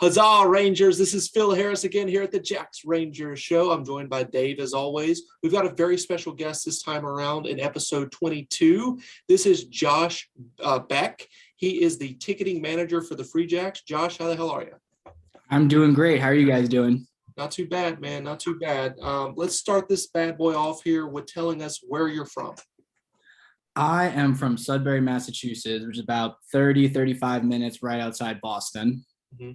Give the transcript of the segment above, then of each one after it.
Huzzah, Rangers. This is Phil Harris again here at the Jacks Rangers Show. I'm joined by Dave as always. We've got a very special guest this time around in episode 22. This is Josh Beck. He is the ticketing manager for the Free Jacks. Josh, how the hell are you? I'm doing great. How are you guys doing? Not too bad, man. Not too bad. Let's start this bad boy off here with telling us where you're from. I am from Sudbury, Massachusetts, which is about 35 minutes right outside Boston. Mm-hmm.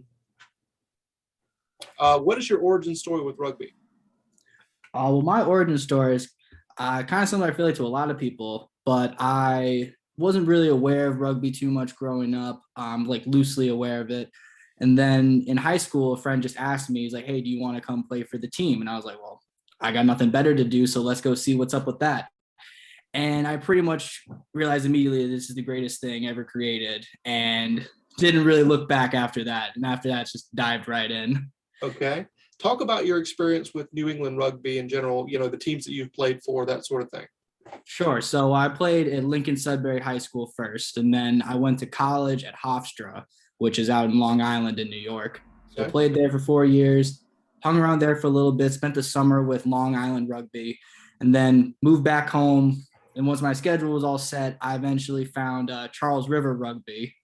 What is your origin story with rugby? Well, my origin story is kind of similar, I feel like, to a lot of people, but I wasn't really aware of rugby too much growing up, like loosely aware of it. And then in high school, a friend just asked me, he's like, hey, do you want to come play for the team? And I was like, well, I got nothing better to do, so let's go see what's up with that. And I pretty much realized immediately this is the greatest thing ever created and didn't really look back after that. And after that, just dived right in. Okay. Talk about your experience with New England rugby in general, you know, the teams that you've played for, that sort of thing. Sure. So I played at Lincoln Sudbury High School first, and then I went to college at HofStra, which is out in Long Island in New York. So I played there for 4 years, hung around there for a little bit, spent the summer with Long Island rugby, and then moved back home. And once my schedule was all set, I eventually found Charles River Rugby.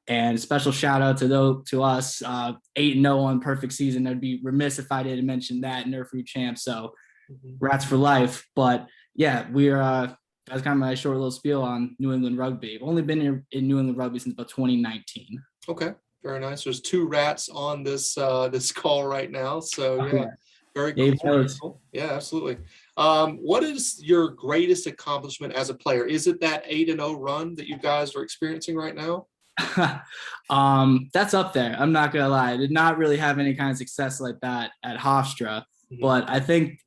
And special shout out to us, 8-0 on perfect season. I'd be remiss if I didn't mention that, Nerf Root champ. So Rats for life. But yeah, that's kind of my short little spiel on New England rugby. I've only been in New England rugby since about 2019. Okay, very nice. There's 2 Rats on this call right now. So yeah, very cool. Yeah, absolutely. What is your greatest accomplishment as a player? Is it that 8-0 run that you guys are experiencing right now? That's up there. I'm not gonna lie. I did not really have any kind of success like that at Hofstra, but I think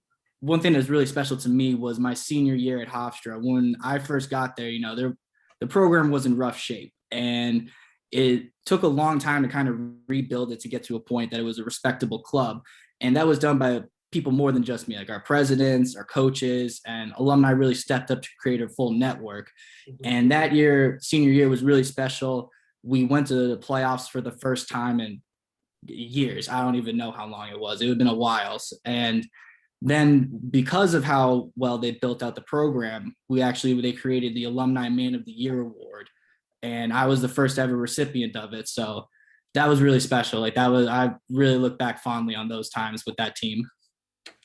one thing that's really special to me was my senior year at Hofstra. When I first got there, you know, the program was in rough shape, and it took a long time to kind of rebuild it to get to a point that it was a respectable club, and that was done by people more than just me. Like our presidents, our coaches, and alumni really stepped up to create a full network. And that year, senior year, was really special. We went to the playoffs for the first time in years. I don't even know how long it was. It had been a while. And then because of how well they built out the program, they created the Alumni Man of the Year award. And I was the first ever recipient of it. So that was really special. I really look back fondly on those times with that team.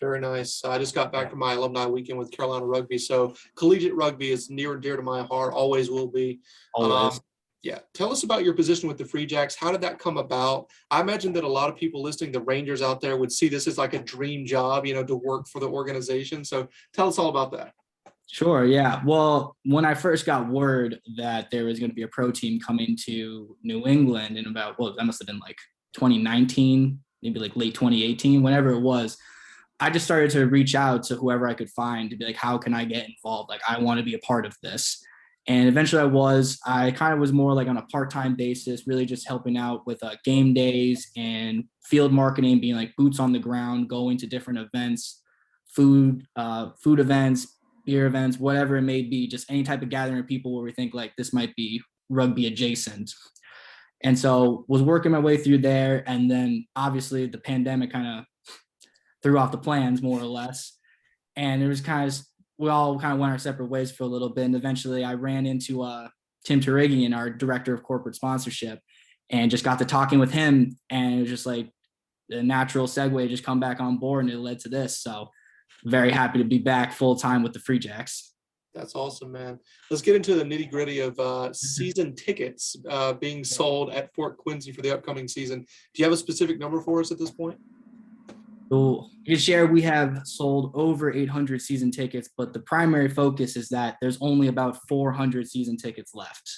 Very nice. I just got back from my alumni weekend with Carolina Rugby. So collegiate rugby is near and dear to my heart, always will be. Always. Yeah. Tell us about your position with the Free Jacks. How did that come about? I imagine that a lot of people listening, the Rangers out there, would see this as like a dream job, you know, to work for the organization. So tell us all about that. Sure. Yeah. Well, when I first got word that there was going to be a pro team coming to New England in about, that must have been like 2019, maybe like late 2018, whenever it was, I just started to reach out to whoever I could find to be like, how can I get involved? Like, I want to be a part of this. And eventually I kind of was more like on a part-time basis, really just helping out with game days and field marketing, being like boots on the ground, going to different events, food events, beer events, whatever it may be, just any type of gathering of people where we think like this might be rugby adjacent. And so was working my way through there. And then obviously the pandemic kind of threw off the plans more or less. And it was we all kind of went our separate ways for a little bit. And eventually I ran into Tim Turigian, our director of corporate sponsorship, and just got to talking with him. And it was just like a natural segue, just come back on board, and it led to this. So very happy to be back full time with the Free Jacks. That's awesome, man. Let's get into the nitty gritty of season tickets being sold at Fort Quincy for the upcoming season. Do you have a specific number for us at this point? So this year we have sold over 800 season tickets, but the primary focus is that there's only about 400 season tickets left.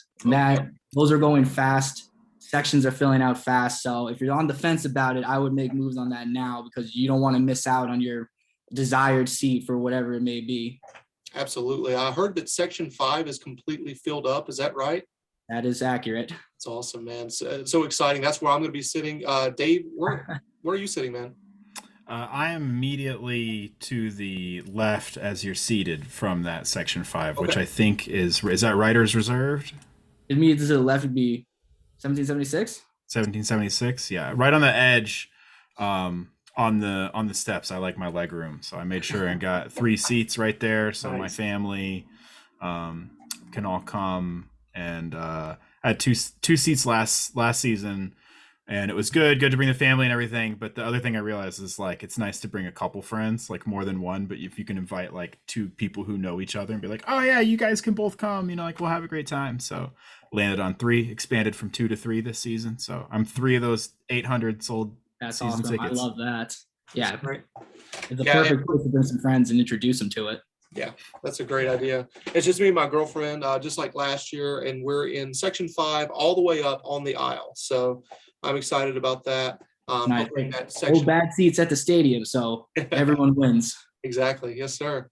Those are going fast. Sections are filling out fast. So if you're on the fence about it, I would make moves on that now because you don't want to miss out on your desired seat for whatever it may be. Absolutely. I heard that section 5 is completely filled up. Is that right? That is accurate. It's awesome, man. So exciting. That's where I'm going to be sitting. Dave, where are you sitting, man? I am immediately to the left as you're seated from that section 5, which I think is that writers reserved? Immediately to the left would be 1776. 1776. Yeah, right on the edge, on the steps. I like my leg room, so I made sure and got 3 seats right there, so my Nice. family can all come. And I had two seats last season, and it was good to bring the family and everything. But the other thing I realized is like it's nice to bring a couple friends, like more than one. But if you can invite like 2 people who know each other and be like, oh yeah, you guys can both come, like we'll have a great time. So landed on 3, expanded from 2 to 3 this season. So I'm 3 of those 800 sold That's season awesome. tickets. I love that. Yeah, Great. it's a Yeah, perfect place to bring some friends and introduce them to it. Yeah, that's a great idea. It's just me and my girlfriend, just like last year, and we're in section 5 all the way up on the aisle. So I'm excited about that. Nice. Hoping that Old section. bad seats at the stadium, so everyone wins. Exactly. Yes, sir.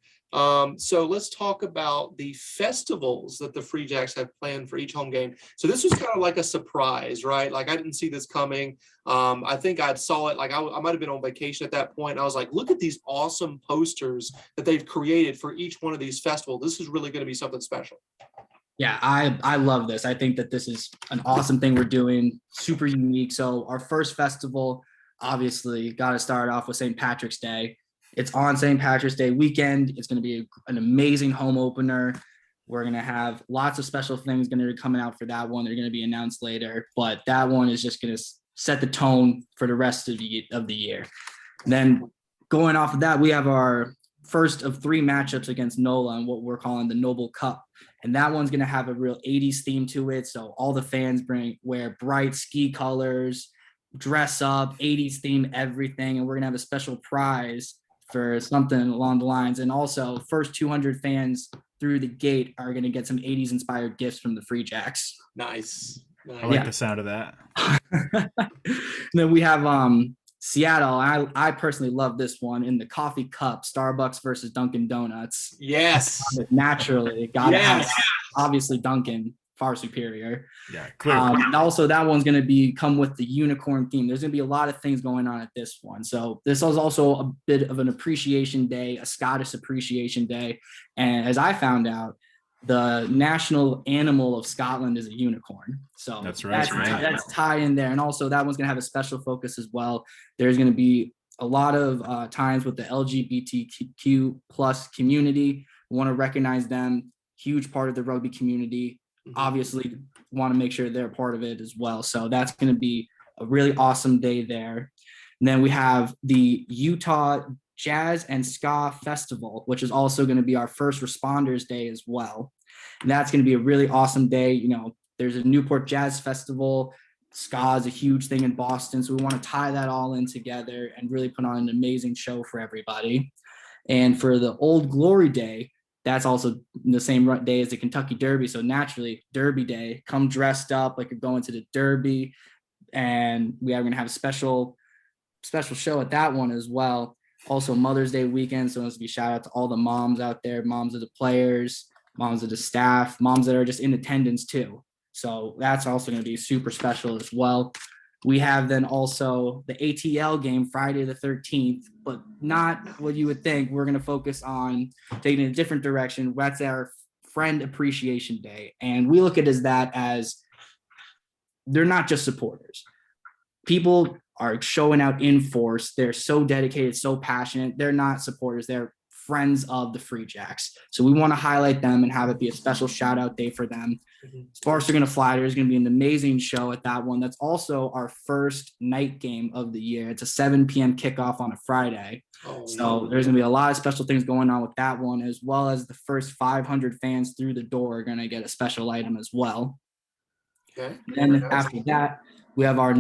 So let's talk about the festivals that the Free Jacks have planned for each home game. So this was kind of like a surprise, right? Like I didn't see this coming. I think I saw it, like I might have been on vacation at that point. I was like, look at these awesome posters that they've created for each one of these festivals. This is really going to be something special. Yeah, I love this. I think that this is an awesome thing we're doing, super unique. So our first festival, obviously, got to start off with St. Patrick's Day. It's on St. Patrick's Day weekend. It's going to be an amazing home opener. We're going to have lots of special things going to be coming out for that one. They're going to be announced later, but that one is just going to set the tone for the rest of the year. And then going off of that, we have our first of 3 matchups against NOLA and what we're calling the Noble Cup. And that one's going to have a real 80s theme to it. So all the fans wear bright ski colors, dress up, 80s theme, everything. And we're going to have a special prize for something along the lines. And also first 200 fans through the gate are going to get some 80s inspired gifts from the Free Jacks. Nice. I like the sound of that. Then we have Seattle. I personally love this one in the coffee cup, Starbucks versus Dunkin' Donuts. Yes. Naturally, gotta have obviously Dunkin' far superior. Yeah, clearly. And also that one's going to come with the unicorn theme. There's going to be a lot of things going on at this one. So this is also a bit of an appreciation day, a Scottish appreciation day. And as I found out, the national animal of Scotland is a unicorn. So that's right. That's tie in there. And also that one's going to have a special focus as well. There's going to be a lot of times with the LGBTQ plus community. We want to recognize them, huge part of the rugby community. Obviously want to make sure they're part of it as well. So that's going to be a really awesome day there. And then we have the Utah Jazz and Ska Festival, which is also going to be our first responders day as well. And that's going to be a really awesome day. There's a Newport Jazz Festival. Ska is a huge thing in Boston. So we want to tie that all in together and really put on an amazing show for everybody. And for the Old Glory Day, that's also the same day as the Kentucky Derby. So naturally, Derby Day, come dressed up like you're going to the Derby. And we are going to have a special show at that one as well. Also Mother's Day weekend. So it's to be shout out to all the moms out there, moms of the players, moms of the staff, moms that are just in attendance too. So that's also going to be super special as well. We have then also the ATL game Friday the 13th, but not what you would think. We're going to focus on taking a different direction. That's our Friend Appreciation Day. And we look at that as they're not just supporters. People are showing out in force. They're so dedicated, so passionate. They're not supporters. They're friends of the Free Jacks. So we want to highlight them and have it be a special shout out day for them. Sparks are going to fly. There's going to be an amazing show at that one. That's also our first night game of the year. It's a 7 p.m. kickoff on a Friday. So there's going to be a lot of special things going on with that one, as well as the first 500 fans through the door are going to get a special item as well. Okay. And then after that, we have our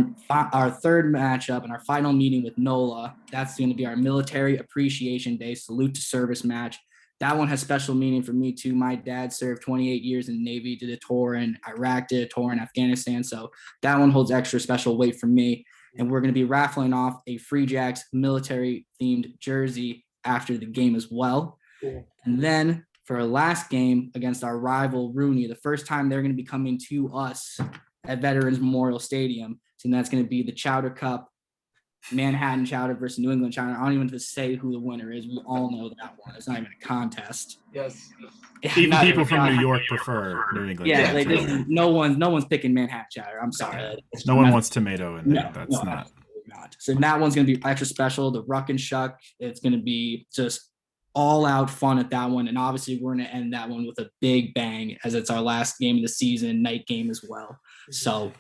third matchup and our final meeting with NOLA. That's going to be our Military Appreciation Day Salute to Service match. That one has special meaning for me too. My dad served 28 years in the Navy, did a tour in Iraq, did a tour in Afghanistan. So that one holds extra special weight for me. And we're going to be raffling off a Free Jacks military themed jersey after the game as well. Cool. And then for our last game against our rival Rooney, the first time they're going to be coming to us at Veterans Memorial Stadium. And that's going to be the Chowder Cup Manhattan Chowder versus New England Chowder. I don't even have to say who the winner is. We all know that one. It's not even a contest. Yes. Even people from New York prefer New England. Yeah, like no one's picking Manhattan Chowder. I'm sorry. No one wants tomato in there. That's not. Absolutely not. So that one's gonna be extra special. The Ruck and Shuck. It's gonna be just all out fun at that one, and obviously we're gonna end that one with a big bang as it's our last game of the season, night game as well. So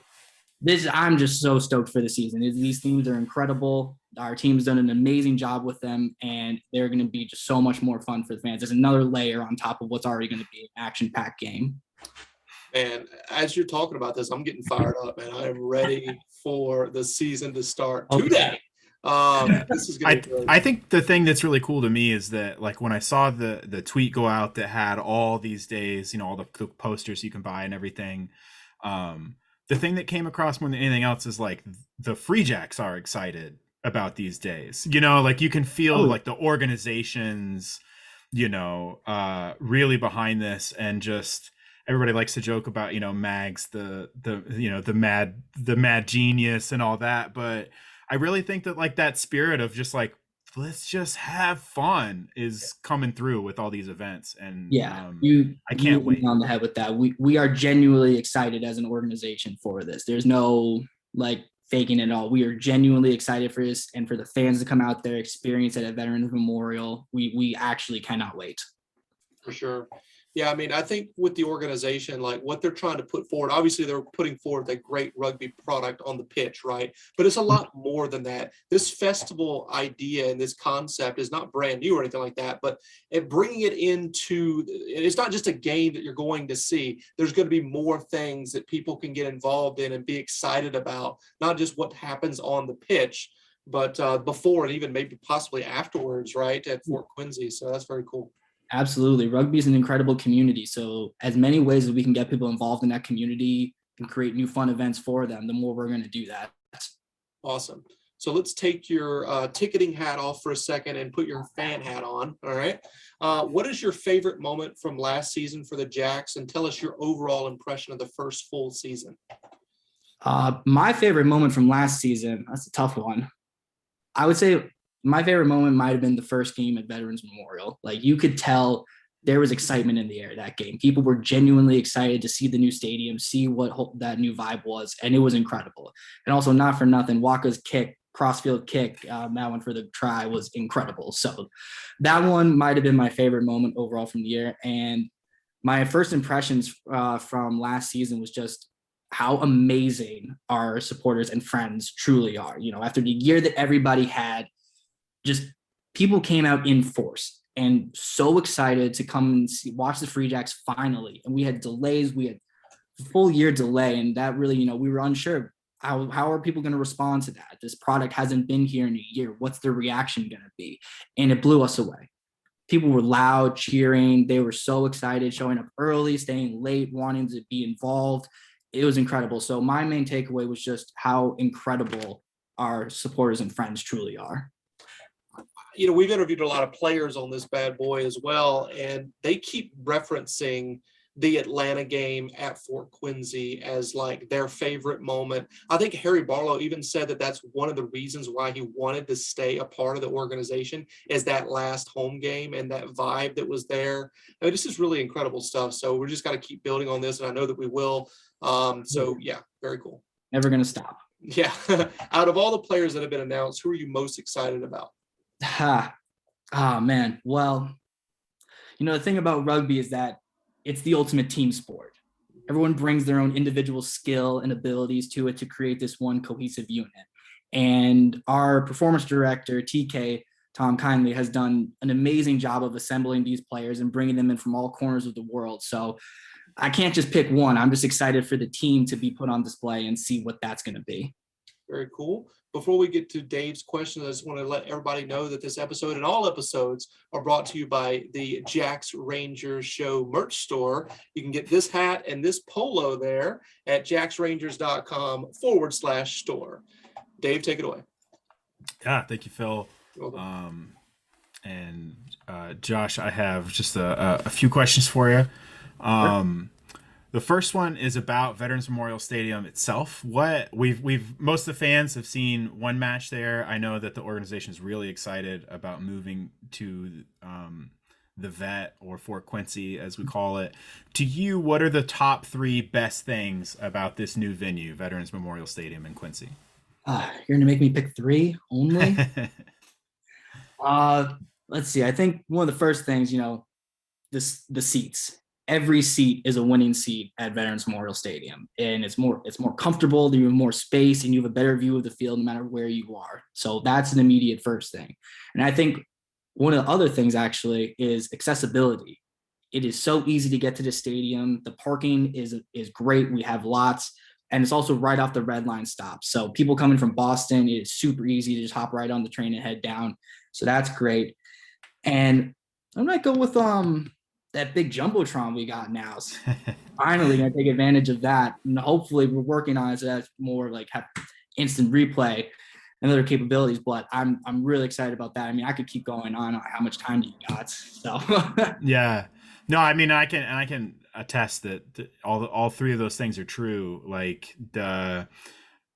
I'm just so stoked for the season. These teams are incredible. Our team's done an amazing job with them, and they're going to be just so much more fun for the fans. There's another layer on top of what's already going to be an action-packed game. And as you're talking about this, I'm getting fired up, man. I am ready for the season to start today. This is gonna be really I think the thing that's really cool to me is that, like, when I saw the tweet go out that had all these days, all the posters you can buy and everything, the thing that came across more than anything else is like the Free Jacks are excited about these days. Like you can feel like the organizations, really behind this, and just everybody likes to joke about, Mags, the mad genius and all that. But I really think that like that spirit of just like, let's just have fun is coming through with all these events. And I can't wait. On the head with that. We are genuinely excited as an organization for this. There's no like faking it all. We are genuinely excited for this, and for the fans to come out there, experience it at Veterans Memorial. We actually cannot wait. For sure. Yeah, I mean, I think with the organization, like what they're trying to put forward, obviously they're putting forward a great rugby product on the pitch, right? But it's a lot more than that. This festival idea and this concept is not brand new or anything like that, but bringing it into, it's not just a game that you're going to see. There's going to be more things that people can get involved in and be excited about, not just what happens on the pitch, but before and even maybe possibly afterwards, right, at Fort Quincy. So that's very cool. Absolutely. Rugby is an incredible community. So as many ways as we can get people involved in that community and create new fun events for them, the more we're going to do that. Awesome. So let's take your ticketing hat off for a second and put your fan hat on. All right. What is your favorite moment from last season for the Jacks, and tell us your overall impression of the first full season? My favorite moment from last season, that's a tough one. I would say my favorite moment might have been the first game at Veterans Memorial. Like you could tell there was excitement in the air that game. People were genuinely excited to see the new stadium, see what that new vibe was, and it was incredible. And also, not for nothing, Waka's kick, crossfield kick, that one for the try was incredible. So that one might have been my favorite moment overall from the year. And my first impressions from last season was just how amazing our supporters and friends truly are. After the year that everybody had, just people came out in force and so excited to come and watch the Free Jacks finally. And we had delays, we had full year delay. And that really, we were unsure. How are people going to respond to that? This product hasn't been here in a year. What's their reaction going to be? And it blew us away. People were loud, cheering. They were so excited, showing up early, staying late, wanting to be involved. It was incredible. So my main takeaway was just how incredible our supporters and friends truly are. We've interviewed a lot of players on this bad boy as well, and they keep referencing the Atlanta game at Fort Quincy as like their favorite moment. I think Harry Barlow even said that that's one of the reasons why he wanted to stay a part of the organization, is that last home game and that vibe that was there. I mean, this is really incredible stuff. So we're just got to keep building on this, and I know that we will. So yeah, very cool. Never going to stop. Yeah. Out of all the players that have been announced, who are you most excited about? Oh man. Well, the thing about rugby is that it's the ultimate team sport. Everyone brings their own individual skill and abilities to it to create this one cohesive unit. And our performance director, TK, Tom Kindly, has done an amazing job of assembling these players and bringing them in from all corners of the world. So I can't just pick one. I'm just excited for the team to be put on display and see what that's going to be. Very cool. Before we get to Dave's question, I just want to let everybody know that this episode and all episodes are brought to you by the Jacks Rangers Show merch store. You can get this hat and this polo there at jacksrangers.com/store. Dave, take it away. Yeah, thank you, Phil. And Josh, I have just a few questions for you. The first one is about Veterans Memorial Stadium itself. What we've most of the fans have seen one match there. I know that the organization is really excited about moving to the Vet, or Fort Quincy as we call it. To you, what are the top 3 best things about this new venue, Veterans Memorial Stadium in Quincy? You're gonna make me pick 3 only. Let's see. I think one of the first things, the seats. Every seat is a winning seat at Veterans Memorial Stadium, and it's more comfortable. You have more space, and you have a better view of the field no matter where you are. So that's an immediate first thing. And I think one of the other things actually is accessibility. It is so easy to get to the stadium. The parking is great. We have lots, and it's also right off the Red Line stop. So people coming from Boston, it is super easy to just hop right on the train and head down. So that's great. And I might go with that big jumbotron we got now. So finally gonna take advantage of that, and hopefully we're working on it so that's more like have instant replay and other capabilities. But I'm really excited about that. I mean, I could keep going on how much time do you got. So Yeah, no, I mean, I can attest that all 3 of those things are true. Like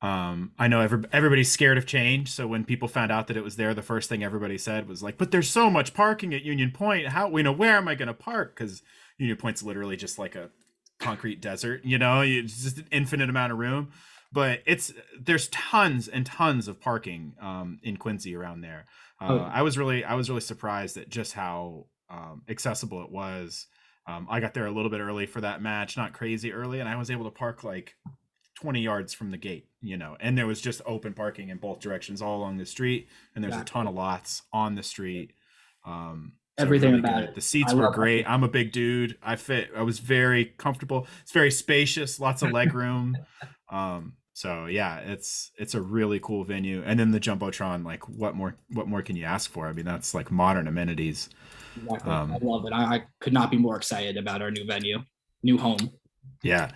I know everybody's scared of change. So when people found out that it was there, the first thing everybody said was like, but there's so much parking at Union Point. Where am I going to park? Because Union Point's literally just like a concrete desert, it's just an infinite amount of room. But there's tons and tons of parking in Quincy around there. I was really surprised at just how accessible it was. I got there a little bit early for that match, not crazy early, and I was able to park like 20 yards from the gate, and there was just open parking in both directions all along the street, and there's a ton of lots on the street. Everything really about good. it. The seats were great. I'm a big dude. I was very comfortable. It's very spacious, lots of leg room. So yeah, it's a really cool venue. And then the jumbotron, like what more can you ask for? I mean, that's like modern amenities. Exactly. I love it. I could not be more excited about our new venue, new home. Yeah.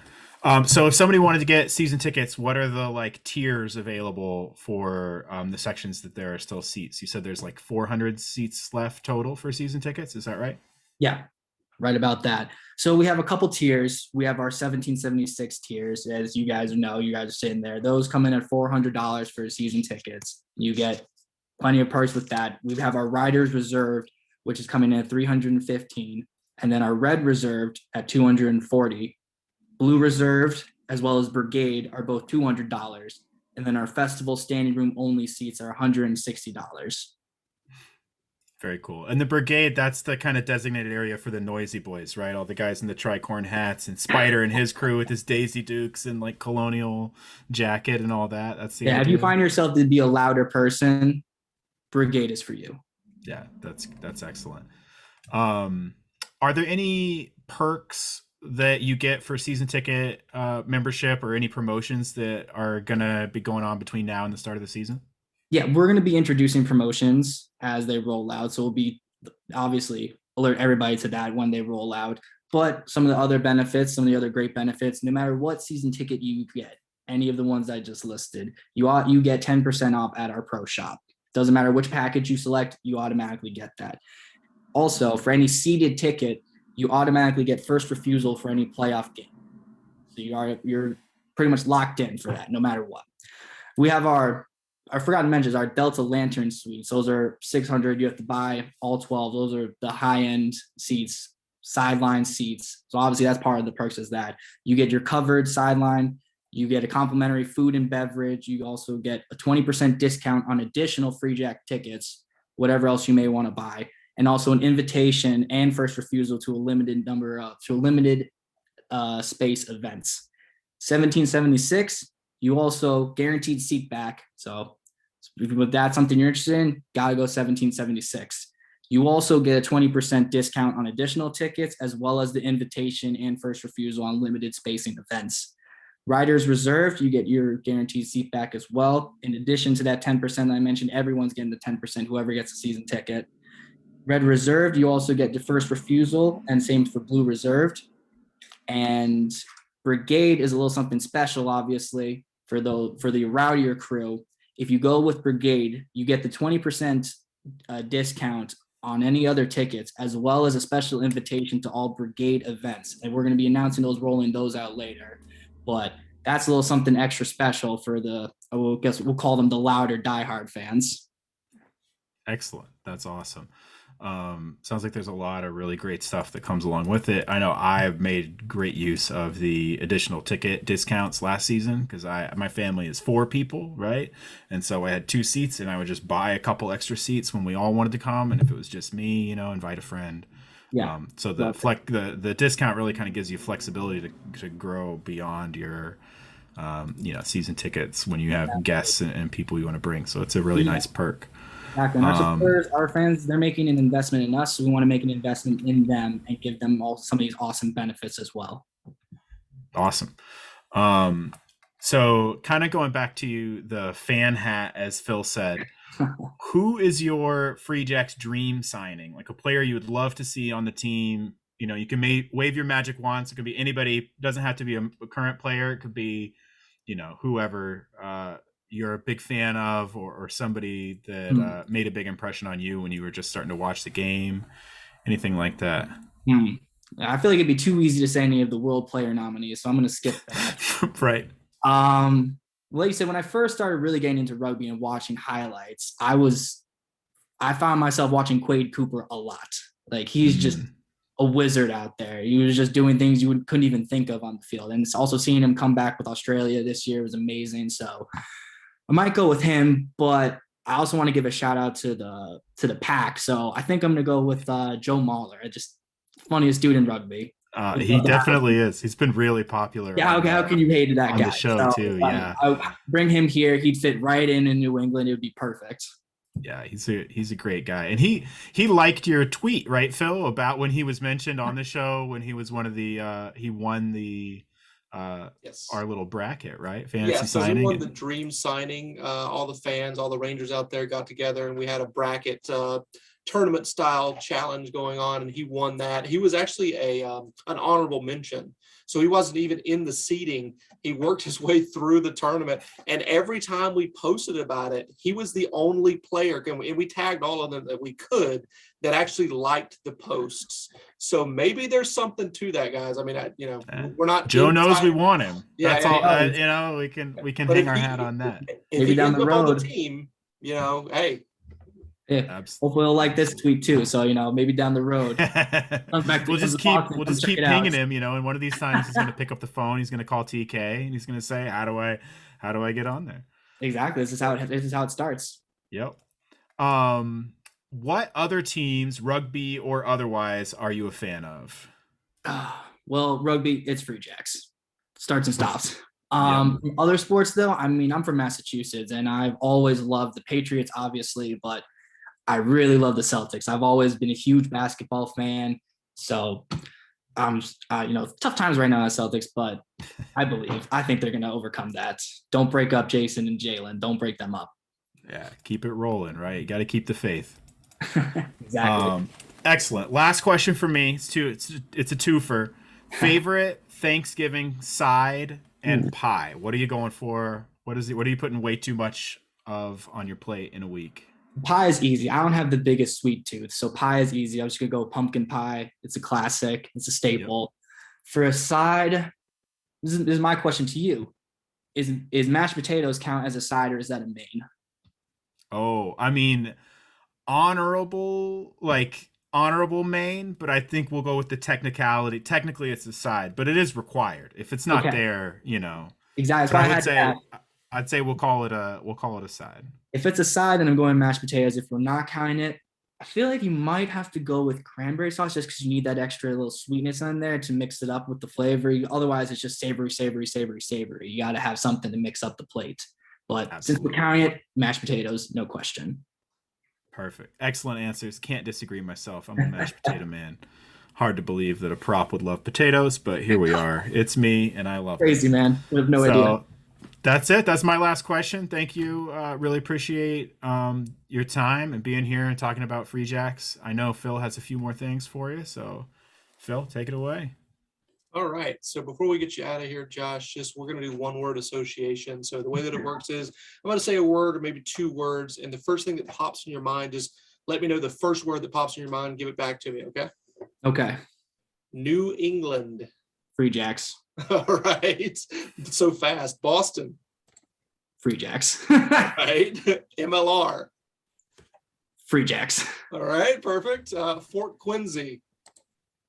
So if somebody wanted to get season tickets, what are the like tiers available for the sections that there are still seats? You said there's like 400 seats left total for season tickets. Is that right? Yeah, right about that. So we have a couple tiers. We have our 1776 tiers. As you guys know, you guys are sitting there. Those come in at $400 for season tickets. You get plenty of perks with that. We have our Riders Reserved, which is coming in at $315, and then our Red Reserved at $240. Blue Reserved as well as Brigade are both $200, and then our Festival standing room only seats are $160. Very cool. And the Brigade, that's the kind of designated area for the noisy boys, right? All the guys in the tricorn hats, and Spider and his crew with his Daisy Dukes and like colonial jacket and all that. That's the idea. If you find yourself to be a louder person, Brigade is for you. Yeah, that's excellent. Are there any perks that you get for season ticket membership, or any promotions that are gonna be going on between now and the start of the season? Yeah, we're going to be introducing promotions as they roll out. So we'll be obviously alert everybody to that when they roll out. But some of the other benefits, some of the other great benefits, no matter what season ticket you get, any of the ones I just listed, you get 10% off at our pro shop. Doesn't matter which package you select, you automatically get that. Also, for any seated ticket, you automatically get first refusal for any playoff game. So you're pretty much locked in for that, no matter what. We have I forgot to mention our Delta Lantern suites. Those are $600. You have to buy all 12. Those are the high-end seats, sideline seats. So obviously that's part of the perks is that you get your covered sideline. You get a complimentary food and beverage. You also get a 20% discount on additional free jack tickets, whatever else you may want to buy, and also an invitation and first refusal to a limited space events. 1776, you also guaranteed seat back. So if that's something you're interested in, gotta go 1776. You also get a 20% discount on additional tickets, as well as the invitation and first refusal on limited spacing events. Riders Reserved, you get your guaranteed seat back as well. In addition to that 10% I mentioned, everyone's getting the 10%, whoever gets a season ticket. Red Reserved, you also get the first refusal, and same for Blue Reserved. And Brigade is a little something special, obviously, for the rowdier crew. If you go with Brigade, you get the 20% discount on any other tickets, as well as a special invitation to all brigade events. And we're going to be announcing those, rolling those out later. But that's a little something extra special for I guess we'll call them the louder diehard fans. Excellent. That's awesome. Sounds like there's a lot of really great stuff that comes along with it. I know I've made great use of the additional ticket discounts last season because my family is 4 people, right? And so I had 2 seats, and I would just buy a couple extra seats when we all wanted to come, and if it was just me, invite a friend. Yeah. So the discount really kind of gives you flexibility to grow beyond your season tickets when you have guests and people you want to bring. So it's a really nice perk. Exactly. And our supporters, our fans, they're making an investment in us. So we want to make an investment in them and give them all some of these awesome benefits as well. Awesome. So kind of going back to the fan hat, as Phil said, who is your Free Jacks dream signing? Like a player you would love to see on the team. You can wave your magic wands. It could be anybody. It doesn't have to be a current player. It could be, whoever you're a big fan of, or somebody that made a big impression on you when you were just starting to watch the game, anything like that. I feel like it'd be too easy to say any of the world player nominees, so I'm going to skip that. Right. Like you said, when I first started really getting into rugby and watching highlights, I found myself watching Quade Cooper a lot. Like he's just a wizard out there. He was just doing things you couldn't even think of on the field. And it's also seeing him come back with Australia this year was amazing. So I might go with him, but I also want to give a shout out to the pack. So I think I'm going to go with Joe Mahler. Just funniest dude in rugby. He definitely is. He's been really popular. Yeah. Okay. How can you hate that on guy? The show too. Yeah. I bring him here. He'd fit right in New England. It would be perfect. Yeah, he's a great guy, and he liked your tweet, right, Phil, about when he was mentioned on the show when he was one of the he won the yes, our little bracket, right? Fantasy so signing. we won the dream signing. All the fans, all the Rangers out there got together, and we had a bracket tournament style challenge going on, and he won that. He was actually an honorable mention. So he wasn't even in the seating. He worked his way through the tournament. And every time we posted about it, he was the only player, and we tagged all of them that we could, that actually liked the posts. So maybe there's something to that, guys. I mean, we're not. Joe knows we want him. Yeah, that's all. We can hang our hat on that. If maybe he down the road on the team, hey. Yeah, hopefully he'll like this tweet too. So maybe down the road, we'll just keep pinging him. And one of these times he's going to pick up the phone. He's going to call TK and he's going to say, "How do I get on there?" Exactly. This is how it starts. Yep. What other teams, rugby or otherwise, are you a fan of? Well, rugby, it's Free Jacks. Starts and stops. Other sports though, I mean, I'm from Massachusetts and I've always loved the Patriots, obviously, but I really love the Celtics. I've always been a huge basketball fan. So, tough times right now at Celtics, but I think they're going to overcome that. Don't break up Jason and Jalen. Don't break them up. Yeah, keep it rolling, right? You got to keep the faith. Exactly. Excellent. Last question for me. It's a twofer. Favorite Thanksgiving side and pie. What are you going for? What are you putting way too much of on your plate in a week? Pie is easy. I don't have the biggest sweet tooth, so pie is easy. I'm just gonna go pumpkin pie. It's a classic. It's a staple. Yep. For a side, this is my question to you: Is mashed potatoes count as a side, or is that a main? Oh, I mean, honorable main, but I think we'll go with the technicality. Technically, it's a side, but it is required. If it's not there, Exactly. I'd say we'll call it a side. If it's a side, then I'm going mashed potatoes. If we're not counting it, I feel like you might have to go with cranberry sauce just because you need that extra little sweetness on there to mix it up with the flavor. Otherwise, it's just savory. You got to have something to mix up the plate. But Absolutely. Since we're counting it, mashed potatoes, no question. Perfect. Excellent answers. Can't disagree myself. I'm a mashed potato man. Hard to believe that a prop would love potatoes, but here we are. It's me, and I love it. Crazy, man. I have no idea. That's it. That's my last question. Thank you. Really appreciate your time and being here and talking about Free Jacks. I know Phil has a few more things for you, so Phil, take it away. All right. So before we get you out of here, Josh, we're going to do one word association. So the way that it works is I'm going to say a word or maybe 2 words, and the first thing that pops in your mind is Let me know the first word that pops in your mind. Give it back to me, okay? Okay. New England. Free Jacks. All right. So fast. Boston. Free Jacks. Right. MLR. Free Jacks. All right. Perfect. Fort Quincy.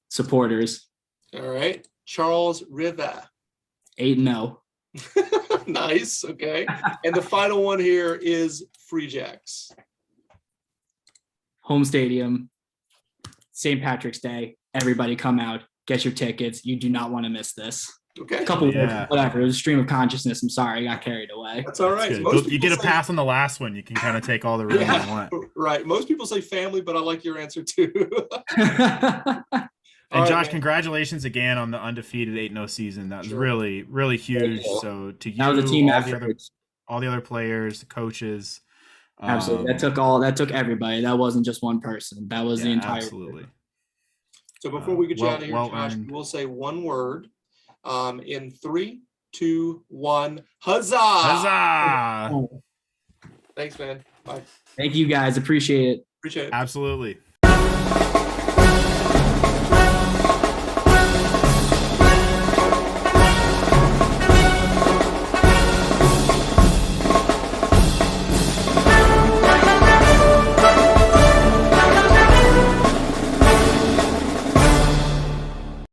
Supporters. All right. Charles River. 8-0. Nice. Okay. And the final one here is Free Jacks. Home stadium. St. Patrick's Day. Everybody come out. Get your tickets. You do not want to miss this. Okay. Whatever. It was a stream of consciousness. I'm sorry. I got carried away. That's all right. You get a pass on the last one. You can kind of take all the room you want. Right. Most people say family, but I like your answer too. And Josh, congratulations again on the undefeated 8-0 season. That was really, really huge. So to you, that was a team effort. All the other players, the coaches. Absolutely. That took everybody. That wasn't just one person. That was the entire. Absolutely. So before we get you out of here, Josh, we'll say one word. In 3, 2, 1, huzzah! Huzzah! Thanks, man. Bye. Thank you guys. Appreciate it. Appreciate it. Absolutely.